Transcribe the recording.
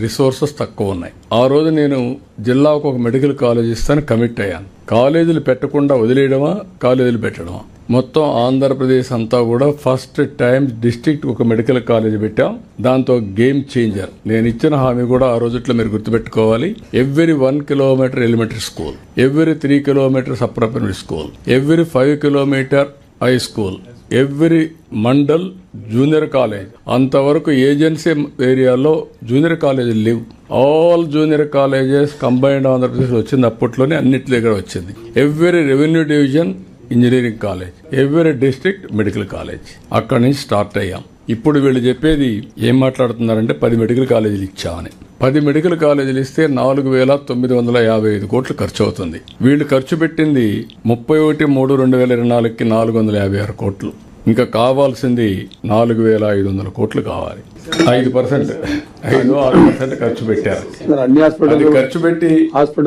Resources తక్కువ ఉన్నాయి. ఆ రోజు నేను జిల్లాకు ఒక మెడికల్ కాలేజ్ ఇస్తాను కమిట్ అయ్యాను. కాలేజీలు పెట్టకుండా వదిలేయడమా, కాలేజీలు పెట్టడమా? మొత్తం ఆంధ్రప్రదేశ్ అంతా కూడా ఫస్ట్ టైం డిస్ట్రిక్ట్ ఒక మెడికల్ కాలేజ్ పెట్టాం. దాంతో గేమ్ చేంజర్. నేను ఇచ్చిన హామీ కూడా ఆ రోజుట్లో మీరు గుర్తుపెట్టుకోవాలి. Every 1 kilometre elementary school, every 3 kilometres upper primary school, every 5 kilometre high school, every mandal junior college. అంతవరకు ఏజెన్సీ ఏరియాలో జూనియర్ కాలేజీలు లేవు. All junior colleges combined Andhra Pradesh వచ్చింది. అప్పట్లోనే అన్నిటి దగ్గర వచ్చింది. Every revenue division engineering college, every district medical college. అక్కడి నుంచి స్టార్ట్ అయ్యాం. ఇప్పుడు వీళ్ళు చెప్పేది ఏం మాట్లాడుతున్నారంటే 10 మెడికల్ కాలేజీలు ఇచ్చామని. 10 మెడికల్ కాలేజీలు ఇస్తే 4,955 కోట్లు ఖర్చు అవుతుంది. వీళ్ళు ఖర్చు పెట్టింది 31/3/2024కి 456 కోట్లు. ఇంకా కావాల్సింది 4,500 కోట్లు కావాలి. 5% ఖర్చు పెట్టారు. అన్ని హాస్పిటల్ ఖర్చు పెట్టి